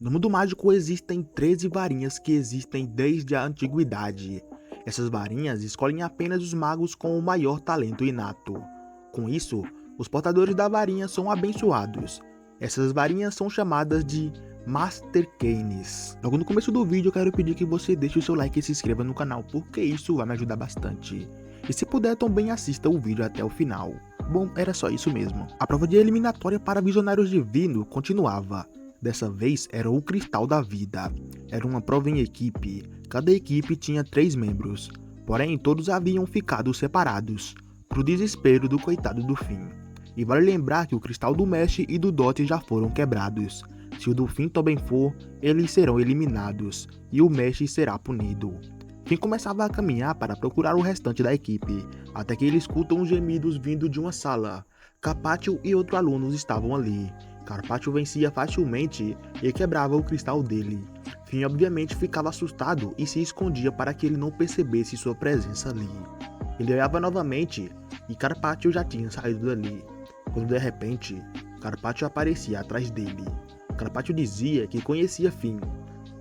No mundo mágico existem 13 varinhas que existem desde a antiguidade. Essas varinhas escolhem apenas os magos com o maior talento inato. Com isso, os portadores da varinha são abençoados. Essas varinhas são chamadas de Master Canes. Logo no começo do vídeo eu quero pedir que você deixe o seu like e se inscreva no canal, porque isso vai me ajudar bastante. E se puder também assista o vídeo até o final. Bom, era só isso mesmo. A prova de eliminatória para Visionários Divinos continuava. Dessa vez era o Cristal da Vida. Era uma prova em equipe. Cada equipe tinha 3 membros. Porém, todos haviam ficado separados, pro desespero do coitado do Finn. E vale lembrar que o Cristal do Mesh e do Dot já foram quebrados. Se o do Finn também for, eles serão eliminados, e o Mesh será punido. Finn começava a caminhar para procurar o restante da equipe, até que ele escuta uns gemidos vindo de uma sala. Carpaccio e outro aluno estavam ali. Carpaccio vencia facilmente e quebrava o cristal dele. Finn obviamente ficava assustado e se escondia para que ele não percebesse sua presença ali. Ele olhava novamente e Carpaccio já tinha saído dali, quando de repente Carpaccio aparecia atrás dele. Carpaccio dizia que conhecia Finn.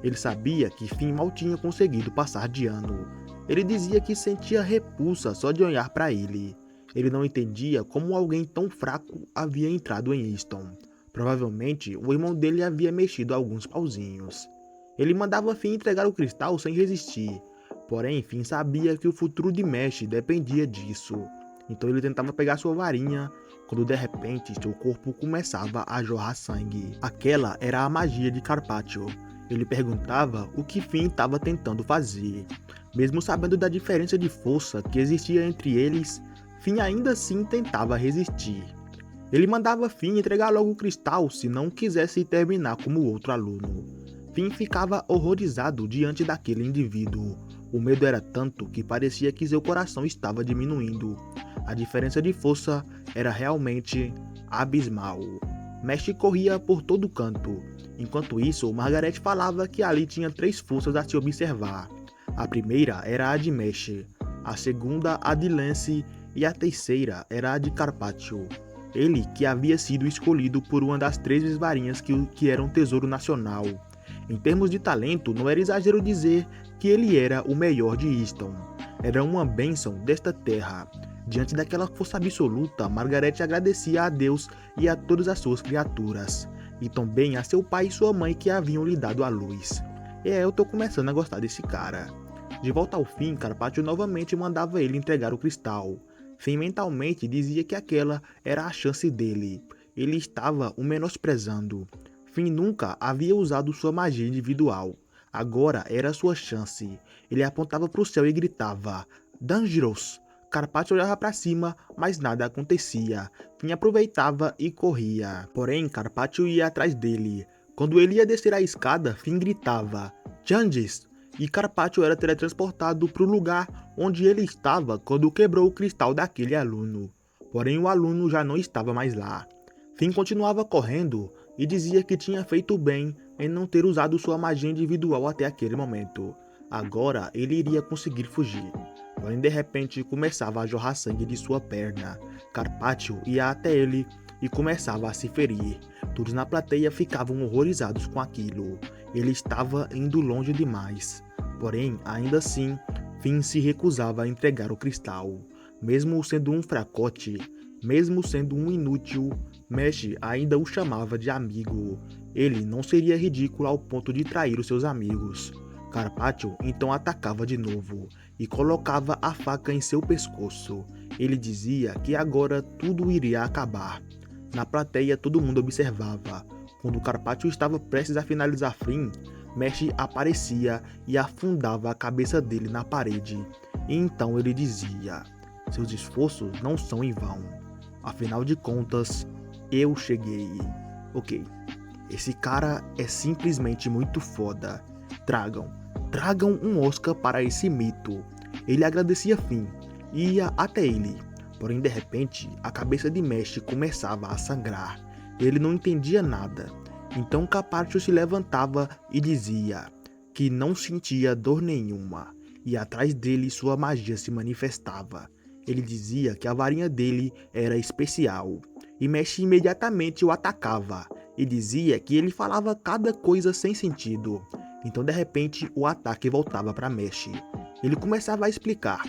Ele sabia que Finn mal tinha conseguido passar de ano. Ele dizia que sentia repulsa só de olhar para ele. Ele não entendia como alguém tão fraco havia entrado em Easton. Provavelmente o irmão dele havia mexido alguns pauzinhos. Ele mandava Finn entregar o cristal sem resistir. Porém, Finn sabia que o futuro de Mesh dependia disso. Então ele tentava pegar sua varinha, quando de repente seu corpo começava a jorrar sangue. Aquela era a magia de Carpaccio. Ele perguntava o que Finn estava tentando fazer. Mesmo sabendo da diferença de força que existia entre eles, Finn ainda assim tentava resistir. Ele mandava Finn entregar logo o cristal se não quisesse terminar como o outro aluno. Finn ficava horrorizado diante daquele indivíduo. O medo era tanto que parecia que seu coração estava diminuindo. A diferença de força era realmente abismal. Mesh corria por todo canto. Enquanto isso, Margaret falava que ali tinha 3 forças a se observar. A primeira era a de Mesh, a segunda a de Lance e a terceira era a de Carpaccio. Ele que havia sido escolhido por uma das 13 varinhas que era um tesouro nacional. Em termos de talento, não era exagero dizer que ele era o melhor de Easton. Era uma bênção desta terra. Diante daquela força absoluta, Margaret agradecia a Deus e a todas as suas criaturas, e também a seu pai e sua mãe que haviam lhe dado a luz. Eu tô começando a gostar desse cara. De volta ao fim, Carpaccio novamente mandava ele entregar o cristal. Finn mentalmente dizia que aquela era a chance dele. Ele estava o menosprezando. Finn nunca havia usado sua magia individual. Agora era sua chance. Ele apontava para o céu e gritava: Dangerous! Carpaccio olhava para cima, mas nada acontecia. Finn aproveitava e corria. Porém, Carpaccio ia atrás dele. Quando ele ia descer a escada, Finn gritava: Changes! E Carpaccio era teletransportado para o lugar onde ele estava quando quebrou o cristal daquele aluno. Porém, o aluno já não estava mais lá. Finn continuava correndo e dizia que tinha feito bem em não ter usado sua magia individual até aquele momento. Agora ele iria conseguir fugir. Porém, de repente, começava a jorrar sangue de sua perna. Carpaccio ia até ele e começava a se ferir. Todos na plateia ficavam horrorizados com aquilo. Ele estava indo longe demais. Porém, ainda assim, Finn se recusava a entregar o cristal. Mesmo sendo um fracote, mesmo sendo um inútil, Mesh ainda o chamava de amigo. Ele não seria ridículo ao ponto de trair os seus amigos. Carpaccio então atacava de novo e colocava a faca em seu pescoço. Ele dizia que agora tudo iria acabar. Na plateia todo mundo observava. Quando Carpaccio estava prestes a finalizar Finn, Mesh aparecia e afundava a cabeça dele na parede. E então ele dizia: seus esforços não são em vão. Afinal de contas, eu cheguei. Ok, esse cara é simplesmente muito foda. Tragam um Oscar para esse mito. Ele agradecia Finn e ia até ele. Porém, de repente, a cabeça de Mesh começava a sangrar. Ele não entendia nada. Então Carpaccio se levantava e dizia que não sentia dor nenhuma. E atrás dele sua magia se manifestava. Ele dizia que a varinha dele era especial. E Mesh imediatamente o atacava. e dizia que ele falava cada coisa sem sentido. Então de repente o ataque voltava para Mesh. Ele começava a explicar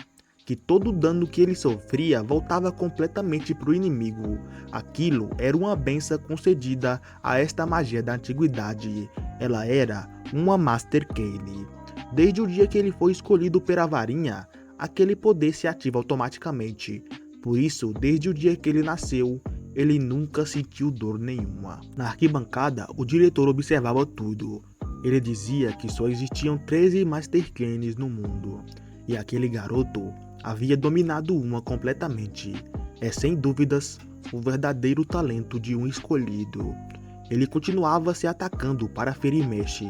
que todo o dano que ele sofria voltava completamente para o inimigo. Aquilo era uma benção concedida a esta magia da antiguidade. Ela era uma Master Kale. Desde o dia que ele foi escolhido pela varinha, aquele poder se ativa automaticamente. Por isso, desde o dia que ele nasceu, ele nunca sentiu dor nenhuma. Na arquibancada, o diretor observava tudo. Ele dizia que só existiam 13 Master Canes no mundo, e aquele garoto havia dominado uma completamente. É sem dúvidas o verdadeiro talento de um escolhido. Ele continuava se atacando para ferir Mesh,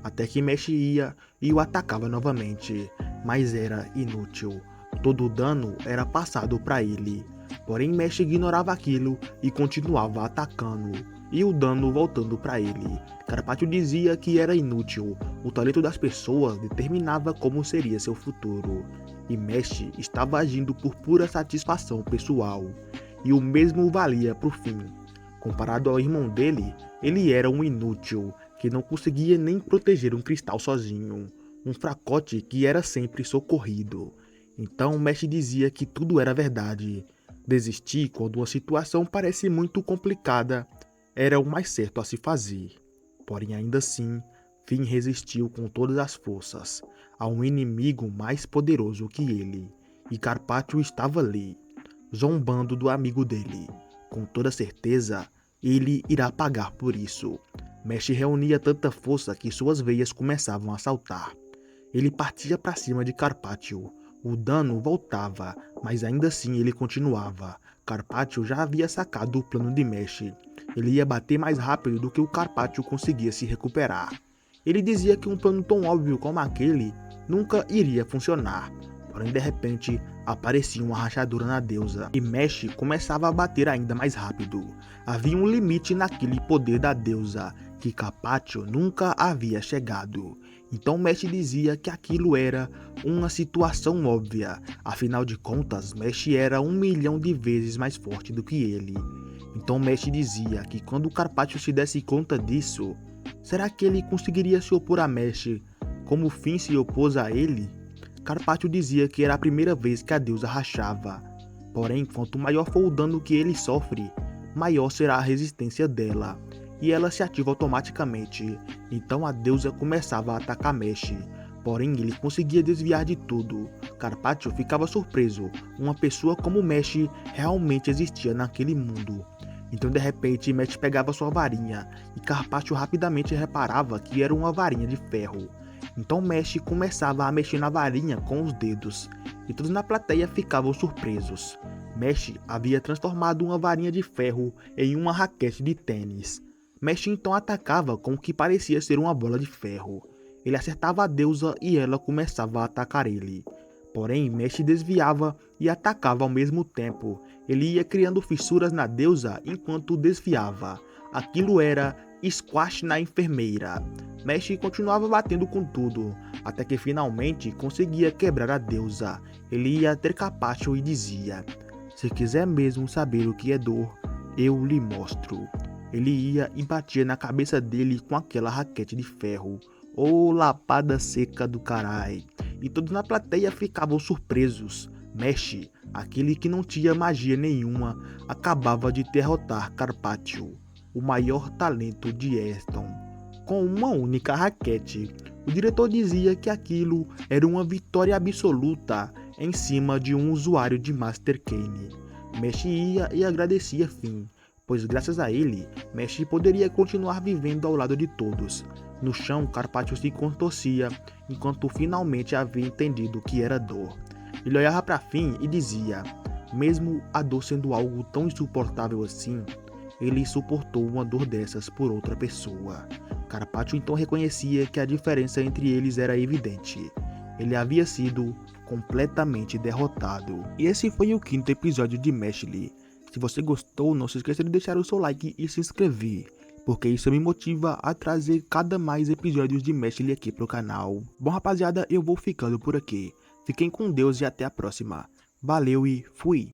até que Mesh ia e o atacava novamente, mas era inútil. Todo o dano era passado para ele. Porém Mesh ignorava aquilo e continuava atacando, e o dano voltando para ele. Carpaccio dizia que era inútil. O talento das pessoas determinava como seria seu futuro. E Mesh estava agindo por pura satisfação pessoal. E o mesmo valia para o fim. Comparado ao irmão dele, ele era um inútil, que não conseguia nem proteger um cristal sozinho. Um fracote que era sempre socorrido. Então Mesh dizia que tudo era verdade. Desistir quando uma situação parece muito complicada era o mais certo a se fazer. Porém ainda assim, Finn resistiu com todas as forças a um inimigo mais poderoso que ele, e Carpaccio estava ali, zombando do amigo dele. Com toda certeza, ele irá pagar por isso. Mesh reunia tanta força que suas veias começavam a saltar. Ele partia para cima de Carpaccio. O dano voltava, mas ainda assim ele continuava. Carpaccio já havia sacado o plano de Mesh. Ele ia bater mais rápido do que o Carpaccio conseguia se recuperar. Ele dizia que um plano tão óbvio como aquele nunca iria funcionar. Porém, de repente, aparecia uma rachadura na deusa e Mesh começava a bater ainda mais rápido. Havia um limite naquele poder da deusa que Carpaccio nunca havia chegado. Então Mesh dizia que aquilo era uma situação óbvia. Afinal de contas, Mesh era 1 milhão de vezes mais forte do que ele. Então Mesh dizia que quando Carpaccio se desse conta disso, será que ele conseguiria se opor a Mesh como Finn se opôs a ele? Carpaccio dizia que era a primeira vez que a deusa rachava. Porém, quanto maior for o dano que ele sofre, maior será a resistência dela, e ela se ativa automaticamente. Então a deusa começava a atacar Mesh. Porém, ele conseguia desviar de tudo. Carpaccio ficava surpreso. Uma pessoa como Mesh realmente existia naquele mundo. Então de repente Mesh pegava sua varinha, e Carpaccio rapidamente reparava que era uma varinha de ferro. Então Mesh começava a mexer na varinha com os dedos, e todos na plateia ficavam surpresos. Mesh havia transformado uma varinha de ferro em uma raquete de tênis. Mesh então atacava com o que parecia ser uma bola de ferro. Ele acertava a deusa e ela começava a atacar ele. Porém, Mesh desviava e atacava ao mesmo tempo. Ele ia criando fissuras na deusa enquanto desviava. Aquilo era squash na enfermeira. Mesh continuava batendo com tudo, até que finalmente conseguia quebrar a deusa. Ele ia ter Carpaccio e dizia: "Se quiser mesmo saber o que é dor, eu lhe mostro." Ele ia e batia na cabeça dele com aquela raquete de ferro. Ô, lapada seca do carai! E todos na plateia ficavam surpresos. Mesh, aquele que não tinha magia nenhuma, acabava de derrotar Carpaccio, o maior talento de Ayrton, com uma única raquete. O diretor dizia que aquilo era uma vitória absoluta em cima de um usuário de Master Cane. Mesh ia e agradecia Finn, pois graças a ele, Mesh poderia continuar vivendo ao lado de todos. No chão, Carpaccio se contorcia, enquanto finalmente havia entendido o que era dor. Ele olhava para Finn e dizia: mesmo a dor sendo algo tão insuportável assim, ele suportou uma dor dessas por outra pessoa. Carpaccio então reconhecia que a diferença entre eles era evidente. Ele havia sido completamente derrotado. E esse foi o 5º episódio de Meshli. Se você gostou, não se esqueça de deixar o seu like e se inscrever, porque isso me motiva a trazer cada mais episódios de Meshli aqui pro canal. Bom rapaziada, eu vou ficando por aqui. Fiquem com Deus e até a próxima. Valeu e fui!